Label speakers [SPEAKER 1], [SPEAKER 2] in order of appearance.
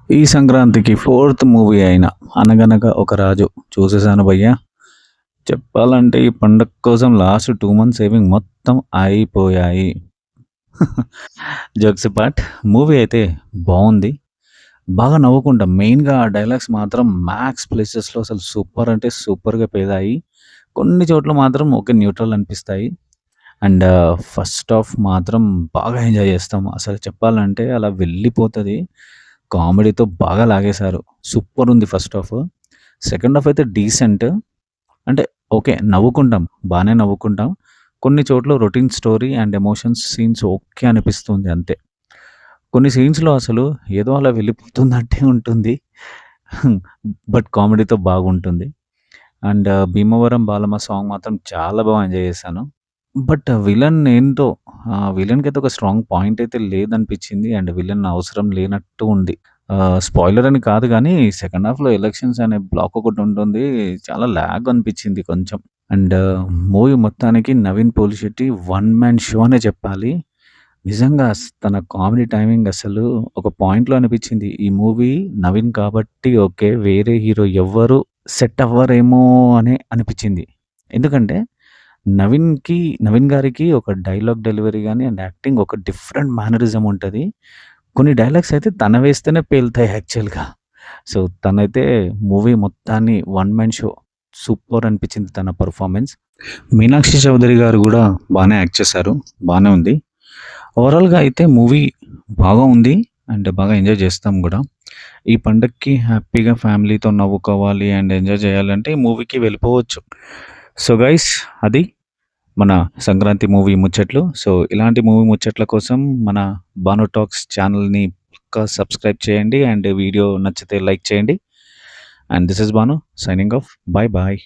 [SPEAKER 1] ఈ సంక్రాంతికి fourth movie అయిన 'అనగనగా ఒక రాజు' చూసేసాను భయ్యా. చెప్పాలంటే ఈ పండగ కోసం లాస్ట్ 2 మంత్స్ సేవింగ్ మొత్తం అయిపోయాయి. జోక్స్ అపార్ట్, మూవీ అయితే బావుంది. బాగా నవ్వుకుంటాం. మెయిన్‌గా ఆ డైలాగ్స్ మాత్రం మ్యాక్స్ ప్లేసెస్‌లో అసలు సూపర్ అంటే సూపర్‌గా పేలాయి. కొన్ని చోట్ల మాత్రం ఓకే న్యూట్రల్ అనిపిస్తాయి. అండ్ ఫస్ట్ హాఫ్ మాత్రం బాగా ఎంజాయ్ చేస్తాం. అసలు చెప్పాలంటే అలా వెళ్ళిపోతది. కామెడీతో బాగా లాగేశారు. సూపరుంది ఫస్ట్ హాఫ్. సెకండ్ హాఫ్ అయితే డీసెంట్. అంటే ఓకే. నవ్వుకుంటాం. బానే నవ్వుకుంటాం. కొన్ని చోట్ల routine story and emotions scenes okay అనిపిస్తుంది అంతే. కొన్ని సీన్స్‌లో అసలు ఏదో అలా వెళ్ళిపోతున్నట్టే ఉంటుంది. బట్ కామెడీతో బాగుంటుంది. అండ్ 'భీమవరం బాలమ్మ' సాంగ్ మాత్రం చాలా ఎంజాయ్ చేశాను. బట్ విలన్ ఏంటో విలన్‌కైతే ఒక స్ట్రాంగ్ పాయింట్ అయితే లేదనిపించింది. అండ్ విలన్ అవసరం లేనట్టు ఉంది. స్పాయిలర్ అని కాదు గానీ సెకండ్ హాఫ్‌లో ఎలక్షన్స్ అనే బ్లాక్ ఒకటుంటుంది. చాలా లాగ్ అనిపించింది కొంచెం. అండ్ మూవీ మొత్తానికి 'Naveen Polishetty' one man show అనే చెప్పాలి. నిజంగా తన కామెడీ టైమింగ్ అసలు ఒక పాయింట్‌లో అనిపించింది. ఈ మూవీ నవీన్ కాబట్టి ఓకే. వేరే హీరో ఎవ్వరు సెట్ అవ్వరేమో అని అనిపించింది. ఎందుకంటే 'నవీన్' గారికి ఒక డైలాగ్ డెలివరీ గాని అండ్ యాక్టింగ్ ఒక డిఫరెంట్ మేనరిజం ఉంటది. కొన్ని డైలాగ్స్ అయితే తన వేస్తేనే పేలుతాయి యాక్చువల్‌గా. సో, తనైతే మూవీ మొత్తాన్ని వన్ మ్యాన్ షో సూపర్ అనిపించింది తన పెర్ఫార్మన్స్. మీనాక్షి చౌదరి గారు గూడా బానే యాక్ట్ చేశారు. బానే ఉంది. ఓవరాల్‌గా అయితే మూవీ బాగా ఉంది. అండ్ బాగా ఎంజాయ్ చేస్తాం గూడా. ఈ పండగకి హ్యాపీగా ఫ్యామిలీతో నవ్వుకోవాలి అండ్ ఎంజాయ్ చేయాలంటే ఈ మూవీకి వెళ్ళిపోవచ్చు. సో, గైస్ అది మన సంక్రాంతి మూవీ ముచ్చట్లు. సో, ఇలాంటి మూవీ ముచ్చట్ల కోసం మన 'భాను టాక్స్' ఛానల్‌ని పక్కా సబ్స్క్రైబ్ చేయండి. అండ్ వీడియో నచ్చితే లైక్ చేయండి. And this is Bhanu signing off. Bye bye.